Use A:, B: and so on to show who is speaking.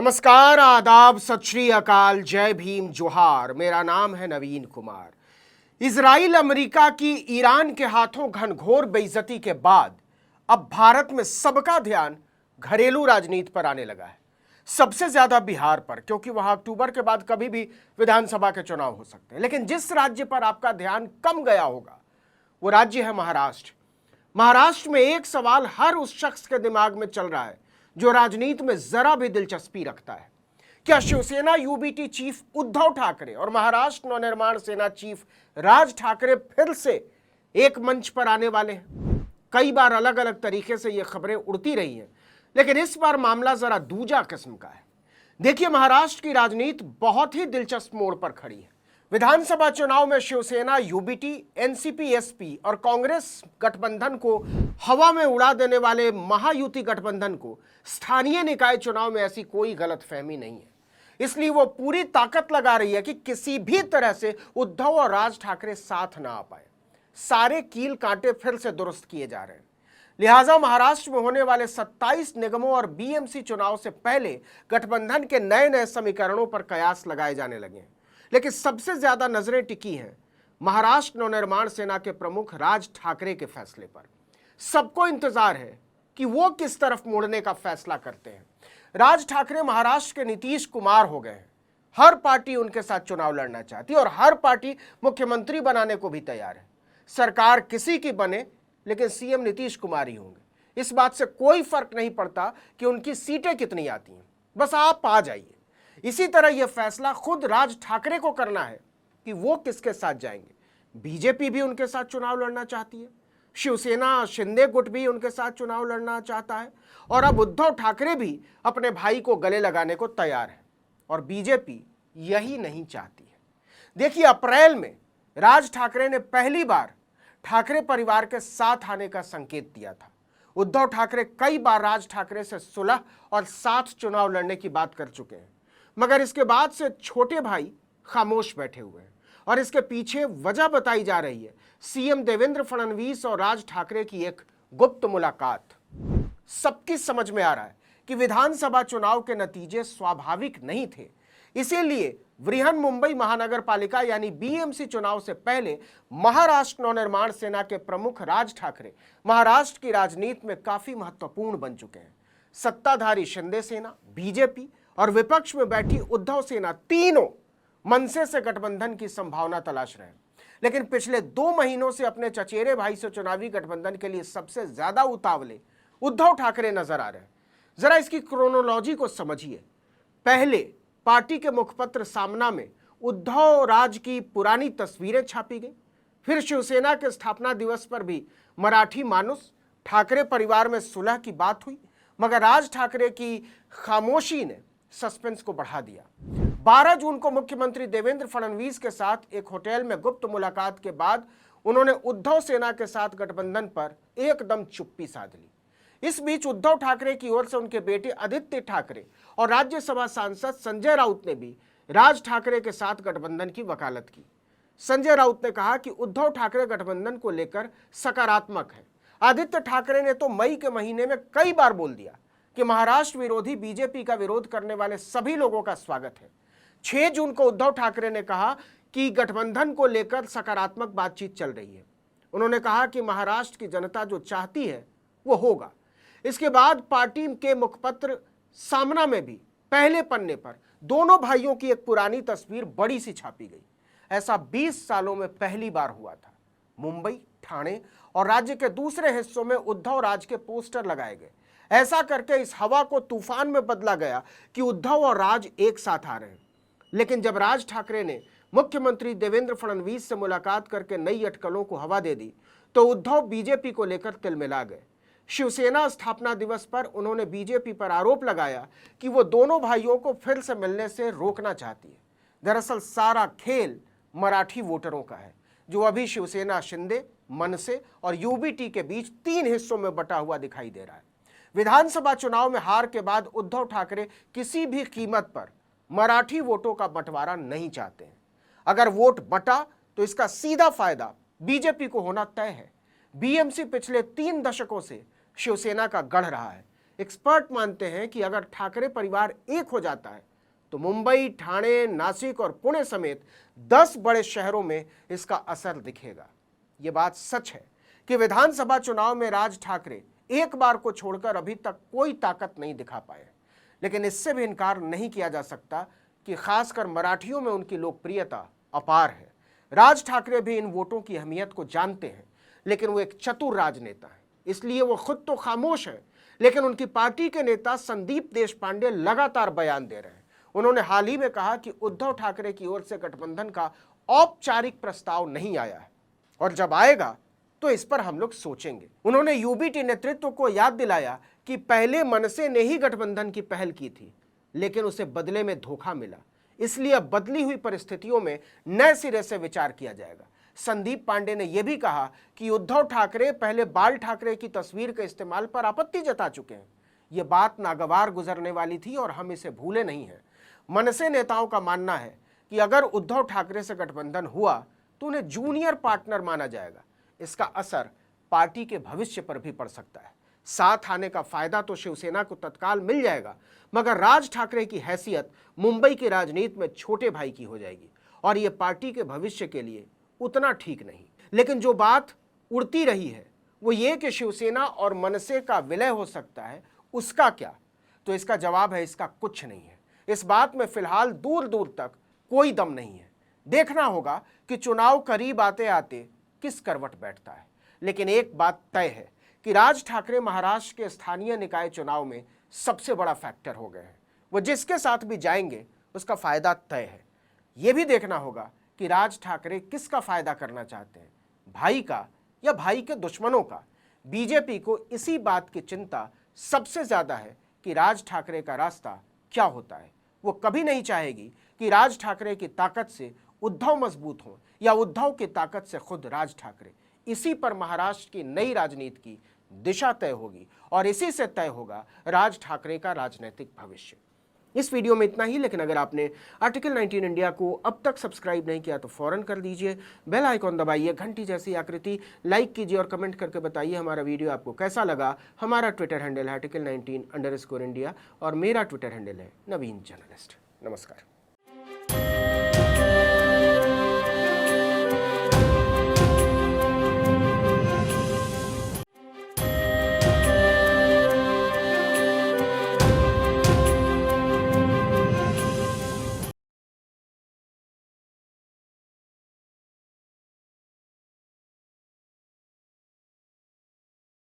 A: नमस्कार, आदाब, सत श्री अकाल, जय भीम, जोहार। मेरा नाम है नवीन कुमार। इजराइल अमेरिका की ईरान के हाथों घनघोर बेइज्जती के बाद अब भारत में सबका ध्यान घरेलू राजनीति पर आने लगा है। सबसे ज्यादा बिहार पर, क्योंकि वहां अक्टूबर के बाद कभी भी विधानसभा के चुनाव हो सकते हैं। लेकिन जिस राज्य पर आपका ध्यान कम गया होगा वो राज्य है महाराष्ट्र। महाराष्ट्र में एक सवाल हर उस शख्स के दिमाग में चल रहा है जो राजनीति में जरा भी दिलचस्पी रखता है। क्या शिवसेना यूबीटी चीफ उद्धव ठाकरे और महाराष्ट्र नवनिर्माण सेना चीफ राज ठाकरे फिर से एक मंच पर आने वाले हैं? कई बार अलग अलग तरीके से ये खबरें उड़ती रही हैं, लेकिन इस बार मामला जरा दूजा किस्म का है। देखिए, महाराष्ट्र की राजनीति बहुत ही दिलचस्प मोड़ पर खड़ी है। विधानसभा चुनाव में शिवसेना यूबीटी, एनसीपी एसपी और कांग्रेस गठबंधन को हवा में उड़ा देने वाले महायुति गठबंधन को स्थानीय निकाय चुनाव में ऐसी कोई गलतफहमी नहीं है। इसलिए वो पूरी ताकत लगा रही है कि किसी भी तरह से उद्धव और राज ठाकरे साथ ना आ पाए। सारे कील कांटे फिर से दुरुस्त किए जा रहे हैं। लिहाजा महाराष्ट्र में होने वाले 27 निगमों और बीएमसी चुनाव से पहले गठबंधन के नए नए समीकरणों पर कयास लगाए जाने लगे हैं। लेकिन सबसे ज्यादा नजरें टिकी हैं महाराष्ट्र नवनिर्माण सेना के प्रमुख राज ठाकरे के फैसले पर। सबको इंतजार है कि वो किस तरफ मुड़ने का फैसला करते हैं। राज ठाकरे महाराष्ट्र के नीतीश कुमार हो गए हैं। हर पार्टी उनके साथ चुनाव लड़ना चाहती है और हर पार्टी मुख्यमंत्री बनाने को भी तैयार है। सरकार किसी की बने, लेकिन सीएम नीतीश कुमार ही होंगे। इस बात से कोई फर्क नहीं पड़ता कि उनकी सीटें कितनी आती हैं, बस आप आ जाइए। इसी तरह यह फैसला खुद राज ठाकरे को करना है कि वो किसके साथ जाएंगे। बीजेपी भी उनके साथ चुनाव लड़ना चाहती है, शिवसेना शिंदे गुट भी उनके साथ चुनाव लड़ना चाहता है और अब उद्धव ठाकरे भी अपने भाई को गले लगाने को तैयार है और बीजेपी यही नहीं चाहती है। देखिए, अप्रैल में राज ठाकरे ने पहली बार ठाकरे परिवार के साथ आने का संकेत दिया था। उद्धव ठाकरे कई बार राज ठाकरे से सुलह और साथ चुनाव लड़ने की बात कर चुके हैं, मगर इसके बाद से छोटे भाई खामोश बैठे हुए हैं और इसके पीछे वजह बताई जा रही है सीएम देवेंद्र फडणवीस और राज ठाकरे की एक गुप्त मुलाकात। सबकी समझ में आ रहा है कि विधानसभा चुनाव के नतीजे स्वाभाविक नहीं थे, इसीलिए वृहन मुंबई महानगर पालिका यानी बीएमसी चुनाव से पहले महाराष्ट्र नवनिर्माण सेना के प्रमुख राज ठाकरे महाराष्ट्र की राजनीति में काफी महत्वपूर्ण बन चुके हैं। सत्ताधारी शिंदे सेना, बीजेपी और विपक्ष में बैठी उद्धव सेना तीनों मनसे से गठबंधन की संभावना तलाश रहे हैं। लेकिन पिछले 2 महीनों से अपने चचेरे भाई से चुनावी गठबंधन के लिए सबसे ज्यादा उतावले उद्धव ठाकरे नजर आ रहे हैं। जरा इसकी क्रोनोलॉजी को समझिए। पहले पार्टी के मुखपत्र सामना में उद्धव राज की पुरानी तस्वीरें छापी गई। फिर शिवसेना के स्थापना दिवस पर भी मराठी मानुस, ठाकरे परिवार में सुलह की बात हुई, मगर राज ठाकरे की खामोशी ने सस्पेंस को बढ़ा दिया। 12 जून को मुख्यमंत्री देवेंद्र फडणवीस के साथ एक होटल में गुप्त मुलाकात के बाद उन्होंने उद्धव सेना के साथ गठबंधन पर एकदम चुप्पी साध ली। इस बीच उद्धव ठाकरे की ओर से उनके बेटे आदित्य ठाकरे और राज्यसभा सांसद संजय राउत ने भी राज ठाकरे के साथ गठबंधन की वकालत की। संजय राउत ने कहा कि उद्धव ठाकरे गठबंधन को लेकर सकारात्मक है। आदित्य ठाकरे ने तो मई के महीने में कई बार बोल दिया कि महाराष्ट्र विरोधी बीजेपी का विरोध करने वाले सभी लोगों का स्वागत है। 6 जून को उद्धव ठाकरे ने कहा कि गठबंधन को लेकर सकारात्मक बातचीत चल रही है। उन्होंने कहा कि महाराष्ट्र की जनता जो चाहती है वो होगा। इसके बाद पार्टी के मुखपत्र सामना में भी पहले पन्ने पर दोनों भाइयों की एक पुरानी तस्वीर बड़ी सी छापी गई। ऐसा 20 सालों में पहली बार हुआ था। मुंबई, ठाणे और राज्य के दूसरे हिस्सों में उद्धव राज के पोस्टर लगाए गए। ऐसा करके इस हवा को तूफान में बदला गया कि उद्धव और राज एक साथ आ रहे हैं। लेकिन जब राज ठाकरे ने मुख्यमंत्री देवेंद्र फडणवीस से मुलाकात करके नई अटकलों को हवा दे दी तो उद्धव बीजेपी को लेकर तिलमिला गए। शिवसेना स्थापना दिवस पर उन्होंने बीजेपी पर आरोप लगाया कि वो दोनों भाइयों को फिर से मिलने से रोकना चाहती है। दरअसल सारा खेल मराठी वोटरों का है, जो अभी शिवसेना शिंदे, मनसे और यूबीटी के बीच 3 हिस्सों में बटा हुआ दिखाई दे रहा है। विधानसभा चुनाव में हार के बाद उद्धव ठाकरे किसी भी कीमत पर मराठी वोटों का बंटवारा नहीं चाहते हैं। अगर वोट बटा तो इसका सीधा फायदा बीजेपी को होना तय है। बीएमसी पिछले 3 दशकों से शिवसेना का गढ़ रहा है। एक्सपर्ट मानते हैं कि अगर ठाकरे परिवार एक हो जाता है तो मुंबई, ठाणे, नासिक और पुणे समेत 10 बड़े शहरों में इसका असर दिखेगा। ये बात सच है कि विधानसभा चुनाव में राज ठाकरे एक बार को छोड़कर अभी तक कोई ताकत नहीं दिखा पाए, लेकिन इससे भी इनकार नहीं किया जा सकता कि खासकर मराठियों में उनकी लोकप्रियता अपार है। राज ठाकरे भी इन वोटों की अहमियत को जानते हैं, लेकिन वो एक चतुर राजनेता है, इसलिए वो खुद तो खामोश है, लेकिन उनकी पार्टी के नेता संदीप देशपांडे लगातार बयान दे रहे हैं। उन्होंने हाल ही में कहा कि उद्धव ठाकरे की ओर से गठबंधन का औपचारिक प्रस्ताव नहीं आया है और जब आएगा तो इस पर हम लोग सोचेंगे। उन्होंने यूबीटी नेतृत्व को याद दिलाया कि पहले मनसे ने ही गठबंधन की पहल की थी, लेकिन उसे बदले में धोखा मिला, इसलिए अब बदली हुई परिस्थितियों में नए सिरे से विचार किया जाएगा। संदीप पांडे ने यह भी कहा कि उद्धव ठाकरे पहले बाल ठाकरे की तस्वीर के इस्तेमाल पर आपत्ति जता चुके हैं। यह बात नागवार गुजरने वाली थी और हम इसे भूले नहीं हैं। मनसे नेताओं का मानना है कि अगर उद्धव ठाकरे से गठबंधन हुआ तो उन्हें जूनियर पार्टनर माना जाएगा। इसका असर पार्टी के भविष्य पर भी पड़ सकता है। साथ आने का फायदा तो शिवसेना को तत्काल मिल जाएगा, मगर राज ठाकरे की हैसियत मुंबई की राजनीति में छोटे भाई की हो जाएगी और यह पार्टी के भविष्य के लिए उतना ठीक नहीं। लेकिन जो बात उड़ती रही है वो ये कि शिवसेना और मनसे का विलय हो सकता है, उसका क्या? तो इसका जवाब है इसका कुछ नहीं है। इस बात में फिलहाल दूर दूर तक कोई दम नहीं है। देखना होगा कि चुनाव करीब आते आते किस करवट बैठता है। लेकिन एक बात तय है कि राज ठाकरे महाराष्ट्र के स्थानीय निकाय चुनाव में सबसे बड़ा फैक्टर हो गए हैं। वो जिसके साथ भी जाएंगे उसका फायदा तय है। यह भी देखना होगा कि राज ठाकरे किसका फायदा करना चाहते हैं, भाई का या भाई के दुश्मनों का। बीजेपी को इसी बात की चिंता सबसे ज्यादा है कि राज ठाकरे का रास्ता क्या होता है। वो कभी नहीं चाहेगी कि राज ठाकरे की ताकत से उद्धव मजबूत हो या उद्धव की ताकत से खुद राज ठाकरे। इसी पर महाराष्ट्र की नई राजनीति की दिशा तय होगी और इसी से तय होगा राज ठाकरे का राजनीतिक भविष्य। इस वीडियो में इतना ही, लेकिन अगर आपने आर्टिकल 19 इंडिया को अब तक सब्सक्राइब नहीं किया तो फौरन कर दीजिए। बेल आइकॉन दबाइए, घंटी जैसी आकृति लाइक कीजिए और कमेंट करके बताइए हमारा वीडियो आपको कैसा लगा। हमारा ट्विटर हैंडल है article19_India और मेरा ट्विटर हैंडल है नवीन जर्नलिस्ट। नमस्कार।